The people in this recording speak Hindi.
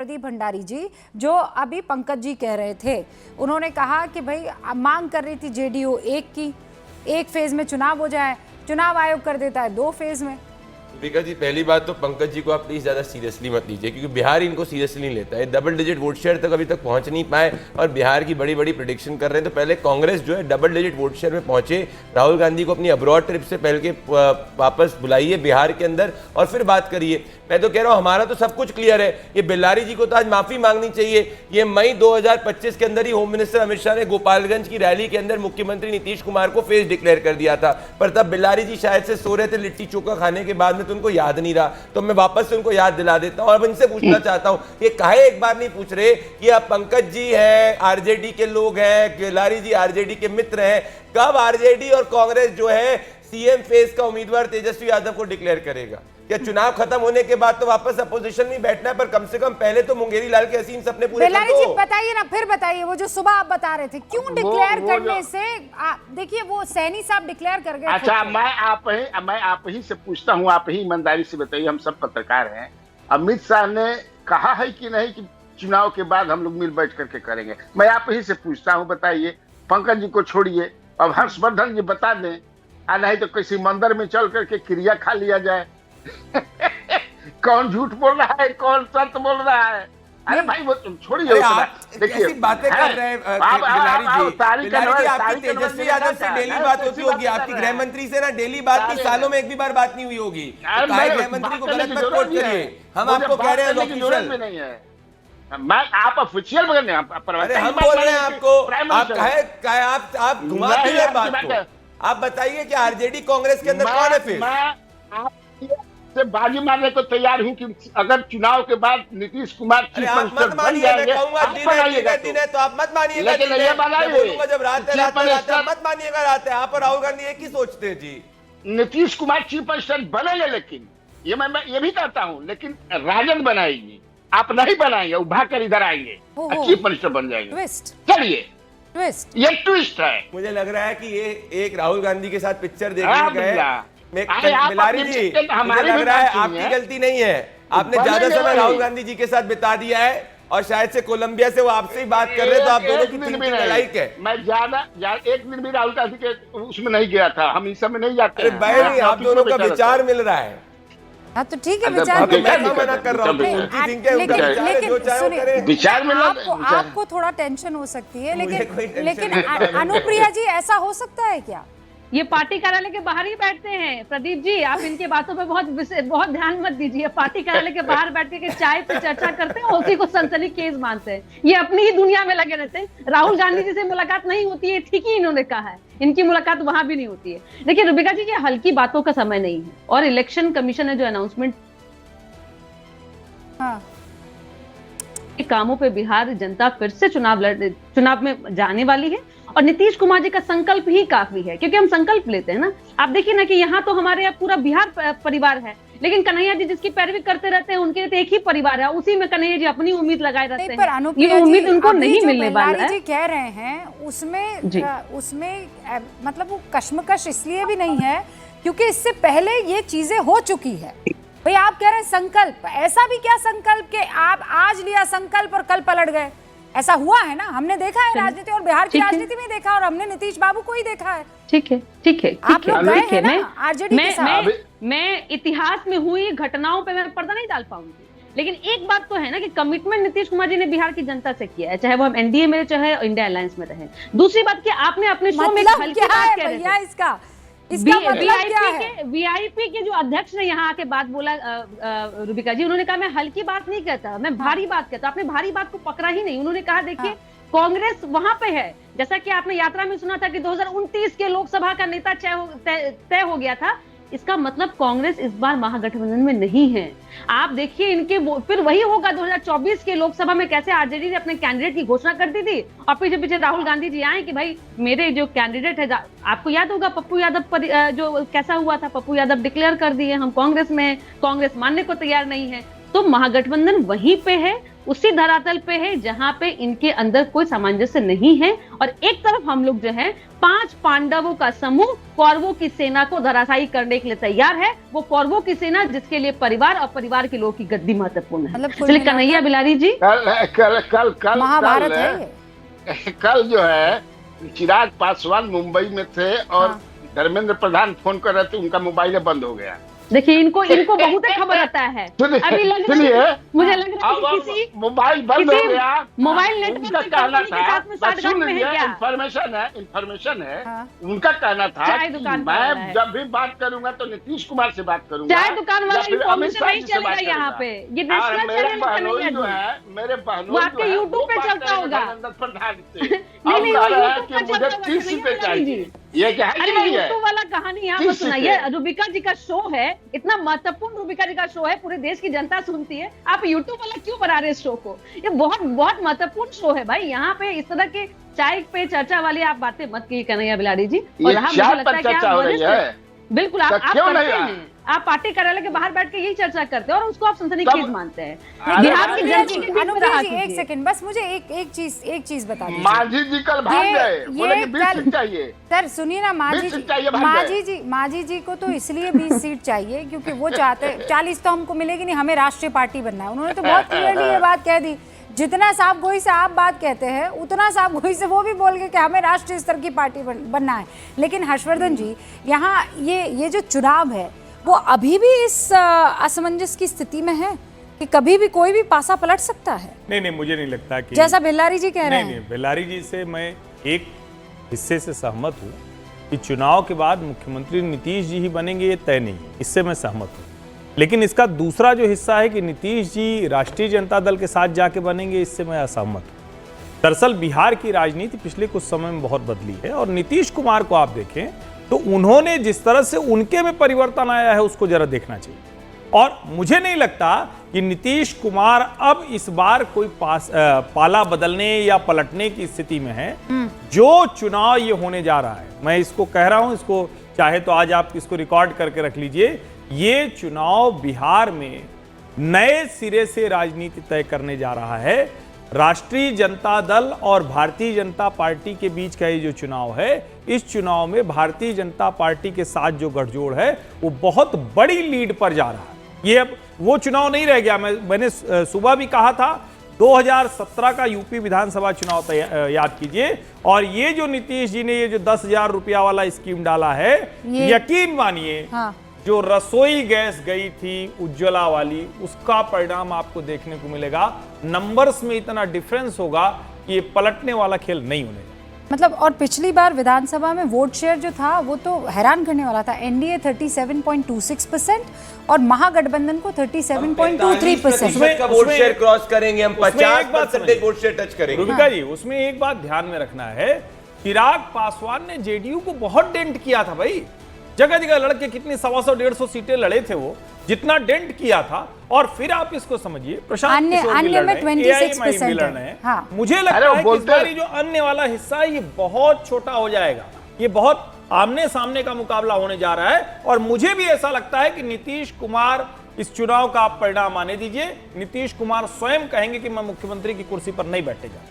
प्रदीप भंडारी जी, जो अभी पंकज जी कह रहे थे, उन्होंने कहा कि भाई मांग कर रही थी जेडीयू एक फेज में चुनाव हो जाए, चुनाव आयोग कर देता है 2 फेज में। दीपिका जी, पहली बात तो पंकज जी को आप प्लीज ज्यादा सीरियसली मत लीजिए, क्योंकि बिहार इनको सीरियसली नहीं लेता है। डबल डिजिट वोट शेयर तक अभी तक पहुंच नहीं पाए और बिहार की बड़ी बड़ी प्रेडिक्शन कर रहे हैं। तो पहले कांग्रेस जो है डबल डिजिट वोट शेयर में पहुंचे, राहुल गांधी को अपनी अब्रॉड ट्रिप से पहले के वापस बुलाइए बिहार के अंदर और फिर बात करिए। मैं तो कह रहा हूं हमारा तो सब कुछ क्लियर है। ये बेल्लारी जी को तो आज माफी मांगनी चाहिए। ये मई 2025 के अंदर ही होम मिनिस्टर अमित शाह ने गोपालगंज की रैली के अंदर मुख्यमंत्री नीतीश कुमार को फेस डिक्लेयर कर दिया था, पर तब बेल्लारी जी शायद से सो रहे थे लिट्टी चोखा खाने के बाद में, तो उनको याद नहीं रहा। तो मैं वापस से उनको याद दिला देता हूं और इनसे पूछना चाहता हूं, ये काहे एक बार नहीं पूछ रहे कि आप पंकज जी हैं, आरजेडी के लोग हैं, बेल्लारी जी आरजेडी के मित्र हैं, कब आरजेडी और कांग्रेस जो है सीएम फेस का उम्मीदवार तेजस्वी यादव को डिक्लेयर करेगा? क्या चुनाव खत्म होने के बाद तो वापस अपोजिशन में बैठना है, पर कम से कम पहले तो मुंगेरी लाल के हसीन सपने पूरे कर दो। जी बताइए ना, फिर बताइए वो जो सुबह आप बता रहे थे, क्यों डिक्लेयर करने से देखिए वो सैनी साहब डिक्लेयर कर गए। अच्छा, मैं आप ही से पूछता हूँ, आप ही ईमानदारी से बताइए, हम सब पत्रकार हैं, अमित शाह ने कहा है कि नहीं कि चुनाव के बाद हम लोग मिल बैठ करके करेंगे? मैं आप ही से पूछता हूँ, बताइए। पंकज जी को छोड़िए, अब हर्षवर्धन जी बता दें, नहीं तो किसी मंदिर में चल करके क्रिया खा लिया जाए। कौन झूठ बोल रहा है, कौन सत्य बोल रहा है? अरे भाई वो छोड़िए, देखिए बातें कर रहे हैं बिलारी जी, आपकी तेजस्वी यादव से डेली बात होती होगी, आपकी गृह मंत्री से ना डेली बात की, सालों में एक भी बार बात नहीं हुई होगी। गृह मंत्री को गलत मत कोट करिए, हम आपको कह रहे हैं ऑफिशियल नहीं है। मैं आप ऑफिशियल बोल रहे हैं, अरे हम बोल रहे हैं आपको, आप घुमाते हैं बात को। आप बताइए कि आरजेडी कांग्रेस के अंदर कौन है? फिर से बाजी मारने को तैयार हूं कि अगर चुनाव के बाद नीतीश कुमार आप मत मानिए, मैं कहूंगा दिन है तो आप मत मानिएगा, बोलूंगा जब रात है मत मानिएगा रात है। आप और राहुल गांधी एक ही सोचते हैं जी। नीतीश कुमार चीफ मिनिस्टर बनेंगे, लेकिन ये मैं ये भी कहता हूं, लेकिन राजद बनाएंगे, आप नहीं बनाएंगे, उभा कर इधर आएंगे, चीफ मिनिस्टर बन जाएंगे। चलिए ये ट्विस्ट है। मुझे लग रहा है कि ये एक राहुल गांधी के साथ पिक्चर देखने गए। बिलारी जी, मुझे लग रहा है आपकी गलती नहीं है, आपने ज्यादा समय राहुल गांधी जी के साथ बिता दिया है और शायद से कोलंबिया से वो आपसे ही बात कर रहे हैं, तो आप दोनों की थिंकिंग अलग है। मैं ज्यादा एक दिन भी राहुल गांधी के उसमें नहीं गया था, हम इस समय नहीं जाते। अरे भाई, आप दोनों का विचार मिल रहा है। हाँ तो ठीक है, विचार मना कर रहा हूँ, विचार में आपको थोड़ा टेंशन हो सकती है, लेकिन अनुप्रिया जी, ऐसा हो सकता है क्या? ये पार्टी कार्यालय के बाहर ही बैठते हैं प्रदीप जी, आप इनके बातों पे बहुत ध्यान मत दीजिए। पार्टी कार्यालय के बाहर बैठ के चाय पे चर्चा करते हैं, उसी को सनसनीखेज मानते हैं। ये अपनी ही दुनिया में लगे रहते हैं। राहुल गांधी जी से मुलाकात नहीं होती है, ठीक ही इन्होंने कहा है, इनकी मुलाकात वहां भी नहीं होती है। देखिए रुबिका जी, ये हल्की बातों का समय नहीं है और इलेक्शन कमीशन ने जो अनाउंसमेंट कामों पे बिहार जनता फिर से चुनाव में जाने वाली है और नीतीश कुमार जी का संकल्प ही काफी है, क्योंकि हम संकल्प लेते हैं ना। आप देखिए ना कि यहाँ तो हमारे यहाँ पूरा बिहार परिवार है, लेकिन कन्हैया जी जिसकी पैरवी करते रहते हैं उनके तो एक ही परिवार है, उसी में कन्हैया जी अपनी उम्मीद लगाए रहते हैं। ये उम्मीद उनको नहीं मिलने वाला है। कह रहे हैं उसमें मतलब वो कश्मकश इसलिए भी नहीं है क्योंकि इससे पहले ये चीजें हो चुकी है। भाई आप कह रहे हैं संकल्प, ऐसा भी क्या संकल्प के आप आज लिया संकल्प और कल पलट गए? ऐसा हुआ है ना, हमने देखा है राजनीति, और बिहार की राजनीति में देखा, और हमने नीतीश बाबू को ही देखा है। ठीक है आप लोग गए हैं ना आरजेडी के साथ। मैं इतिहास में हुई घटनाओं पे मैं पर्दा नहीं डाल पाऊंगी, लेकिन एक बात तो है ना कि कमिटमेंट नीतीश कुमार जी ने बिहार की जनता से किया है, चाहे वो हम एनडीए में चाहे इंडिया अलायंस में रहे। दूसरी बात कि आपने अपने शो में हल्की बात कह रहे थे, वीआईपी के जो अध्यक्ष ने यहाँ आके बात बोला रुबिका जी, उन्होंने कहा मैं हल्की बात नहीं कहता, मैं भारी बात कहता। आपने भारी बात को पकड़ा ही नहीं। उन्होंने कहा देखिए कांग्रेस वहां पे है, जैसा कि आपने यात्रा में सुना था कि 2029 के लोकसभा का नेता तय हो गया था, इसका मतलब कांग्रेस इस बार महागठबंधन में नहीं है। आप देखिए इनके फिर वही होगा 2024 के लोकसभा में, कैसे आरजेडी ने अपने कैंडिडेट की घोषणा कर दी थी और पीछे राहुल गांधी जी आए कि भाई मेरे जो कैंडिडेट है, आपको याद होगा पप्पू यादव जो कैसा हुआ था, पप्पू यादव डिक्लेयर कर दिए हम कांग्रेस में, कांग्रेस मानने को तैयार नहीं है। तो महागठबंधन वहीं पे है उसी धरातल पे है जहां पे इनके अंदर कोई सामंजस्य नहीं है। और एक तरफ हम लोग जो है 5 पांडवों का समूह कौरवों की सेना को धराशायी करने के लिए तैयार है। वो कौरवों की सेना जिसके लिए परिवार और परिवार के लोगों की गद्दी महत्वपूर्ण है। मतलब चलिए कन्हैया बिलारी जी, कल महाभारत है ये। कल जो है चिराग पासवान मुंबई में थे और धर्मेंद्र प्रधान फोन कर रहे थे, उनका मोबाइल बंद हो गया। देखिए इनको बहुत खबर आता है। अभी लग रहा है, मुझे लग रहा है कि किसी मोबाइल बंद हो गया, मोबाइल नेटवर्क उनका कहना था, सुन लीजिए, इन्फॉर्मेशन है, उनका कहना था कि मैं जब भी बात करूंगा तो नीतीश कुमार से बात करूंगा, चाय दुकान वाला इन्फॉर्मेशन नहीं चलेगा यहाँ पे। ये मेरे बहनोई जो है, मेरे बहनोई आपके यूट्यूब पे चलता होगा प्रधान से, मुझे 30 रुपए चाहिए। ये क्या है? यूट्यूब वाला कहानी यहाँ पर सुनाइए। रूबिका जी का शो है, इतना महत्वपूर्ण रूबिका जी का शो है, पूरे देश की जनता सुनती है, आप यूट्यूब वाला क्यों बना रहे इस शो को? ये बहुत बहुत महत्वपूर्ण शो है भाई। यहाँ पे इस तरह के चाय पे चर्चा वाली आप बातें मत कीजिए कन्हैया बिलारी जी। और हाँ, मुझे लगता है कि आप वरिष्ठ, बिल्कुल आप करते हैं, आप पार्टी कार्यालय के बाहर बैठ के यही चर्चा करते हैं और उसको आप सनसनीखेज मानते हैं। बिहार की जनता की एक सेकंड बस, मुझे एक चीज बता दीजिए। मांझी जी कल भाग गए, बोले कि 20 सीट चाहिए। सर सुनिए ना, मांझी जी को तो इसलिए 20 सीट चाहिए क्योंकि वो चाहते 40 तो हमको मिलेगी नहीं, हमें राष्ट्रीय पार्टी बनना है। उन्होंने तो बहुत क्लियरली ये बात कह दी, जितना साफ गोई से आप बात कहते हैं उतना साफ गोई से वो भी बोल गए कि हमें राष्ट्रीय स्तर की पार्टी बनना है। लेकिन हर्षवर्धन जी, यहाँ ये जो चुनाव है वो अभी भी इस असमंजस की स्थिति में है कि कभी भी कोई भी पासा पलट सकता है। नहीं, मुझे नहीं लगता कि जैसा बेल्लारी जी कह रहे हैं। नहीं, बेल्लारी जी से मैं एक हिस्से से सहमत हूँ कि चुनाव के बाद मुख्यमंत्री नीतीश जी ही बनेंगे, ये तय नहीं है, इससे मैं सहमत हूँ। लेकिन इसका दूसरा जो हिस्सा है कि नीतीश जी राष्ट्रीय जनता दल के साथ जाके बनेंगे, इससे मैं असहमत हूँ। दरअसल बिहार की राजनीति पिछले कुछ समय में बहुत बदली है और नीतीश कुमार को आप देखें तो उन्होंने जिस तरह से उनके में परिवर्तन आया है उसको जरा देखना चाहिए। और मुझे नहीं लगता कि नीतीश कुमार अब इस बार कोई पाला बदलने या पलटने की स्थिति में है। जो चुनाव ये होने जा रहा है, मैं इसको कह रहा हूं, इसको चाहे तो आज आप इसको रिकॉर्ड करके रख लीजिए, ये चुनाव बिहार में नए सिरे से राजनीति तय करने जा रहा है। राष्ट्रीय जनता दल और भारतीय जनता पार्टी के बीच का ये जो चुनाव है, इस चुनाव में भारतीय जनता पार्टी के साथ जो गठजोड़ है वो बहुत बड़ी लीड पर जा रहा है। ये अब वो चुनाव नहीं रह गया। मैंने सुबह भी कहा था 2017 का यूपी विधानसभा चुनाव याद कीजिए, और ये जो नीतीश जी ने ये जो 10,000 रुपया वाला स्कीम डाला है, यकीन मानिए जो रसोई गैस गई थी उज्ज्वला वाली, उसका परिणाम आपको देखने को मिलेगा। नंबर्स में इतना डिफरेंस होगा कि ये पलटने वाला खेल नहीं होने। मतलब और पिछली बार विधानसभा में वोट शेयर जो था वो तो हैरान करने वाला था। एनडीए 37.26% और महागठबंधन को 37.23%। का वोट शेयर क्रॉस करेंगे हम, 50% वोट शेयर टच करेंगे। रूबिका जी, उसमें एक बात ध्यान में रखना है, चिराग पासवान ने जेडीयू को बहुत डेंट किया था भाई। जगह जगह लड़के कितनी 100-150 सीटें लड़े थे वो, जितना डेंट किया था। और फिर आप इसको समझिए, प्रशांत किशोर भी लड़ रहे हैं, AIMIM भी लड़ रहे हैं। मुझे लगता है कि इस बार जो अन्य वाला हिस्सा है ये बहुत छोटा हो जाएगा, ये बहुत आमने सामने का मुकाबला होने जा रहा है। और मुझे भी ऐसा लगता है कि नीतीश कुमार, इस चुनाव का आप परिणाम आने दीजिए, नीतीश कुमार स्वयं कहेंगे कि मैं मुख्यमंत्री की कुर्सी पर नहीं बैठेगा।